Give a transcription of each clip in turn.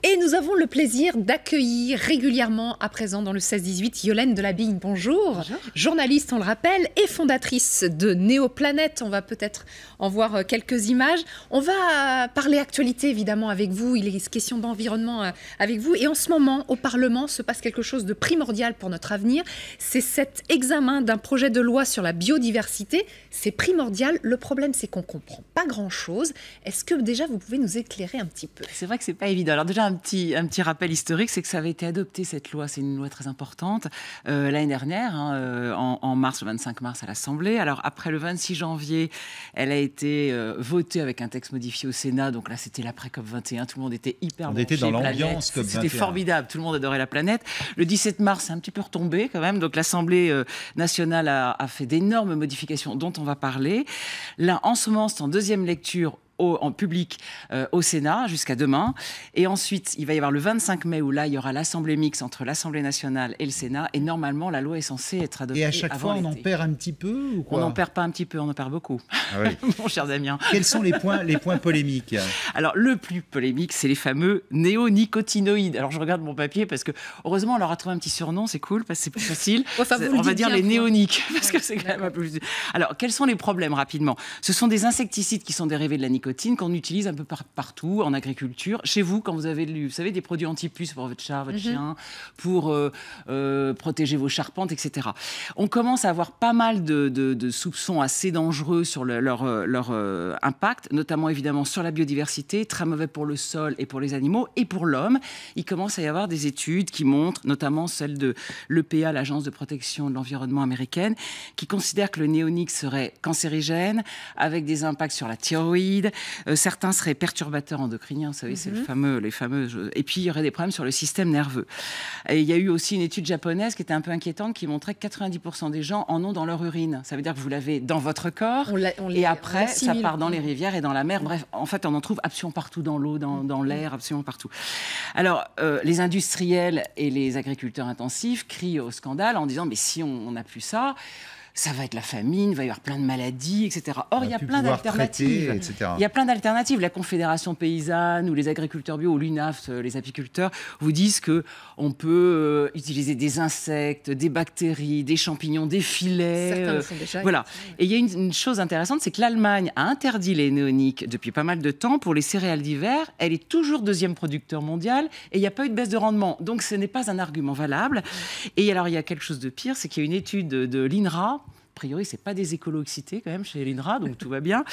Et nous avons le plaisir d'accueillir régulièrement à présent dans le 16-18 Yolène Delabigne. Bonjour. Bonjour. Journaliste, on le rappelle, et fondatrice de Néoplanète. On va peut-être en voir quelques images. On va parler actualité évidemment avec vous. Il est question d'environnement avec vous. Et en ce moment, au Parlement, se passe quelque chose de primordial pour notre avenir. C'est cet examen d'un projet de loi sur la biodiversité. C'est primordial. Le problème, c'est qu'on ne comprend pas grand-chose. Est-ce que déjà, vous pouvez nous éclairer un petit peu? C'est vrai que c'est pas évident. Alors déjà, un petit rappel historique, c'est que ça avait été adopté, cette loi. C'est une loi très importante l'année dernière, en mars, le 25 mars à l'Assemblée. Alors après le 26 janvier, elle a été votée avec un texte modifié au Sénat. Donc là, c'était l'après COP21. Tout le monde était hyper branché. On était dans l'ambiance COP21. C'était formidable. Tout le monde adorait la planète. Le 17 mars, c'est un petit peu retombé quand même. Donc l'Assemblée nationale a fait d'énormes modifications dont on va parler. Là, en ce moment, c'est en deuxième lecture en public au Sénat jusqu'à demain. Et ensuite, il va y avoir le 25 mai où là, il y aura l'Assemblée mixte entre l'Assemblée nationale et le Sénat. Et normalement, la loi est censée être adoptée. Et à chaque fois, on en perd un petit peu ou quoi? On n'en perd pas un petit peu, on en perd beaucoup. Ah oui. Mon cher Damien. Quels sont les points polémiques? Alors, le plus polémique, c'est les fameux néonicotinoïdes. Alors, je regarde mon papier parce que, heureusement, on leur a trouvé un petit surnom, c'est cool, parce que c'est plus facile. Enfin, on va dire les néoniques, parce que c'est quand même un peu plus... Alors, quels sont les problèmes, rapidement? Ce sont des insecticides qui sont dérivés de la nicotine, qu'on utilise un peu partout en agriculture. Chez vous, quand vous avez vous savez, des produits anti-puces pour votre chat, votre chien, pour protéger vos charpentes, etc. On commence à avoir pas mal de soupçons assez dangereux sur leur impact, notamment évidemment sur la biodiversité, très mauvais pour le sol et pour les animaux, et pour l'homme. Il commence à y avoir des études qui montrent, notamment celle de l'EPA, l'Agence de protection de l'environnement américaine, qui considère que le néonique serait cancérigène, avec des impacts sur la thyroïde. Certains seraient perturbateurs endocriniens, vous savez, c'est les fameux. Et puis, il y aurait des problèmes sur le système nerveux. Et il y a eu aussi une étude japonaise qui était un peu inquiétante, qui montrait que 90% des gens en ont dans leur urine. Ça veut dire que vous l'avez dans votre corps, et après, ça part dans les rivières et dans la mer. Bref, en fait, on en trouve absolument partout dans l'eau, dans l'air, absolument partout. Alors, les industriels et les agriculteurs intensifs crient au scandale en disant « mais si on n'a plus ça va être la famine, il va y avoir plein de maladies, etc. » Or, il y a plein d'alternatives. Il y a plein d'alternatives. La Confédération paysanne ou les agriculteurs bio ou l'UNAF, les apiculteurs, vous disent qu'on peut utiliser des insectes, des bactéries, des champignons, des filets. Certains le font déjà. Voilà. Et il y a une chose intéressante, c'est que l'Allemagne a interdit les néoniques depuis pas mal de temps pour les céréales d'hiver. Elle est toujours deuxième producteur mondial et il n'y a pas eu de baisse de rendement. Donc, ce n'est pas un argument valable. Et alors, il y a quelque chose de pire, c'est qu'il y a une étude de l'INRA. A priori, ce n'est pas des écolos excités quand même chez l'INRA, donc tout va bien,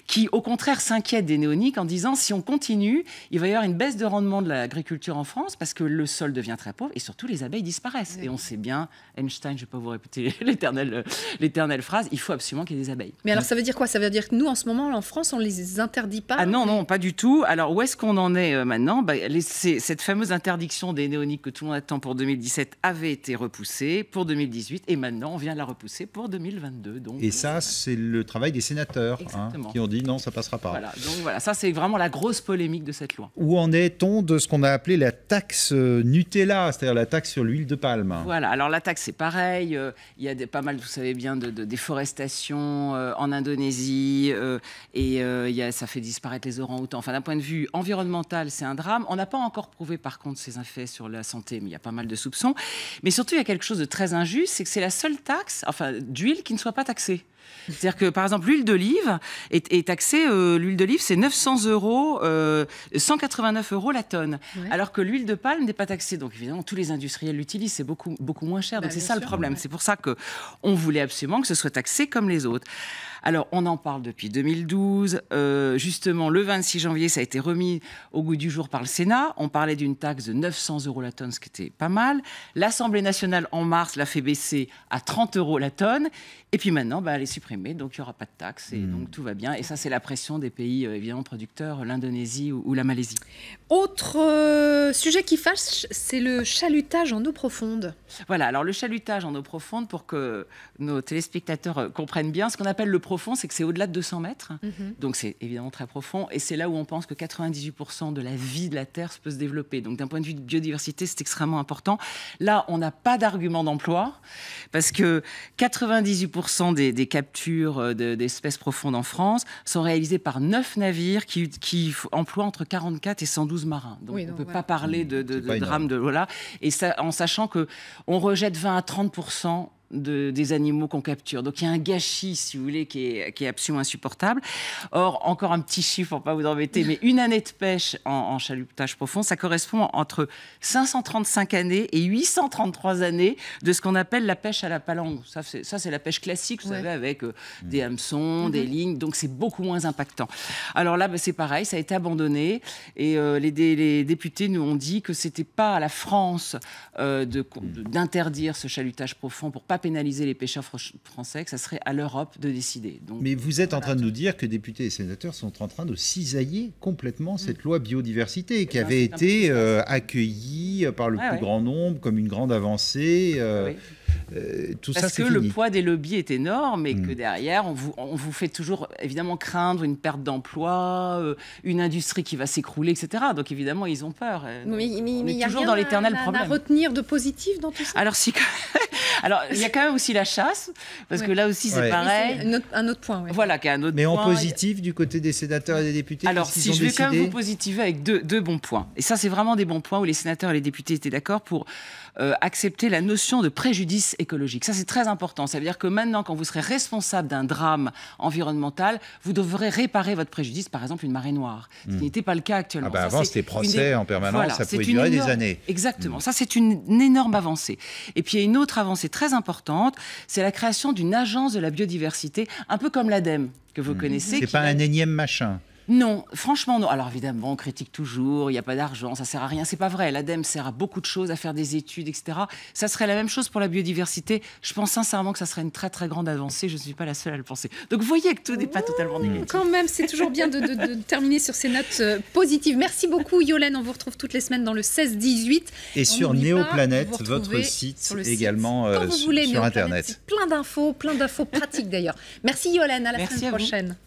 qui au contraire s'inquiètent des néoniques en disant si on continue, il va y avoir une baisse de rendement de l'agriculture en France parce que le sol devient très pauvre et surtout les abeilles disparaissent. Oui. Et on sait bien, Einstein, je ne vais pas vous répéter l'éternelle phrase, il faut absolument qu'il y ait des abeilles. Mais alors ça veut dire quoi? Ça veut dire que nous, en ce moment, en France, on ne les interdit pas? Ah non, pas du tout. Alors où est-ce qu'on en est maintenant? Cette fameuse interdiction des néoniques que tout le monde attend pour 2017 avait été repoussée pour 2018 et maintenant on vient de la repousser pour 2022. Donc, et ça, c'est le travail des sénateurs qui ont dit non, ça passera pas. Voilà, donc voilà, ça c'est vraiment la grosse polémique de cette loi. Où en est-on de ce qu'on a appelé la taxe Nutella, c'est-à-dire la taxe sur l'huile de palme? Voilà, alors la taxe c'est pareil, il y a pas mal, vous savez bien, de déforestation en Indonésie ça fait disparaître les orang-outans. Enfin, d'un point de vue environnemental, c'est un drame. On n'a pas encore prouvé par contre ses effets sur la santé, mais il y a pas mal de soupçons. Mais surtout, il y a quelque chose de très injuste, c'est que c'est la seule taxe, d'huile qui ne soit pas taxée. C'est-à-dire que, par exemple, l'huile d'olive est taxée, l'huile d'olive, c'est 900 €, 189 € la tonne. Ouais. Alors que l'huile de palme n'est pas taxée. Donc, évidemment, tous les industriels l'utilisent, c'est beaucoup, beaucoup moins cher. Donc, c'est ça le problème. Ouais. C'est pour ça qu'on voulait absolument que ce soit taxé comme les autres. Alors, on en parle depuis 2012. Justement, le 26 janvier, ça a été remis au goût du jour par le Sénat. On parlait d'une taxe de 900 € la tonne, ce qui était pas mal. L'Assemblée nationale, en mars, l'a fait baisser à 30 € la tonne. Et puis maintenant, elle est supprimée, donc il n'y aura pas de taxe. Et donc tout va bien. Et ça, c'est la pression des pays, évidemment, producteurs, l'Indonésie ou la Malaisie. Autre sujet qui fâche, c'est le chalutage en eau profonde. Voilà, alors le chalutage en eau profonde, pour que nos téléspectateurs comprennent bien, ce qu'on appelle le profond, c'est que c'est au-delà de 200 mètres. Donc c'est évidemment très profond. Et c'est là où on pense que 98% de la vie de la Terre peut se développer. Donc d'un point de vue de biodiversité, c'est extrêmement important. Là, on n'a pas d'argument d'emploi, parce que 98% des capture d'espèces profondes en France sont réalisées par 9 navires qui emploient entre 44 et 112 marins. Donc on ne peut pas parler de drame de là. Et ça, en sachant qu'on rejette 20 à 30% des animaux qu'on capture. Donc il y a un gâchis, si vous voulez, qui est absolument insupportable. Or, encore un petit chiffre pour ne pas vous embêter, mais une année de pêche en chalutage profond, ça correspond entre 535 années et 833 années de ce qu'on appelle la pêche à la palangre. Ça, c'est la pêche classique, vous savez, avec des hameçons, des lignes, donc c'est beaucoup moins impactant. Alors là, c'est pareil, ça a été abandonné et les députés nous ont dit que c'était pas à la France d'interdire ce chalutage profond pour pas pénaliser les pêcheurs français, que ça serait à l'Europe de décider. Donc, mais vous êtes en train de nous dire que députés et sénateurs sont en train de cisailler complètement cette loi biodiversité qui avait été accueillie par le plus grand nombre comme une grande avancée. Tout Parce ça, c'est que fini. le poids des lobbies est énorme et que derrière, on vous fait toujours évidemment craindre une perte d'emploi, une industrie qui va s'écrouler, etc. Donc évidemment, ils ont peur. Mais il y a toujours rien dans l'éternel problème. à retenir de positif dans tout ça. Alors, il y a quand même aussi la chasse, parce que là aussi, c'est pareil. C'est un autre point. Voilà, qui est un autre Mais point. en positif, du côté des sénateurs et des députés, alors, si je vais quand même vous positiver avec deux bons points. Et ça, c'est vraiment des bons points où les sénateurs et les députés étaient d'accord pour accepter la notion de préjudice écologique. Ça, c'est très important. Ça veut dire que maintenant, quand vous serez responsable d'un drame environnemental, vous devrez réparer votre préjudice, par exemple une marée noire, ce qui n'était pas le cas actuellement. Avant, c'était procès en permanence, ça pouvait durer des années. Exactement. Ça, c'est une énorme avancée. Et puis, il y a une autre avancée très importante, c'est la création d'une agence de la biodiversité, un peu comme l'ADEME, que vous connaissez. C'est pas un énième machin. Non, franchement non. Alors évidemment, on critique toujours, il n'y a pas d'argent, ça sert à rien. C'est pas vrai. L'ADEME sert à beaucoup de choses, à faire des études, etc. Ça serait la même chose pour la biodiversité. Je pense sincèrement que ça serait une très très grande avancée. Je ne suis pas la seule à le penser. Donc vous voyez que tout n'est pas totalement négatif. Quand même, c'est toujours bien de terminer sur ces notes positives. Merci beaucoup Yolène. On vous retrouve toutes les semaines dans le 16-18. Et sur Néoplanète, votre site également sur Internet. Plein d'infos pratiques d'ailleurs. Merci Yolène, à la semaine prochaine.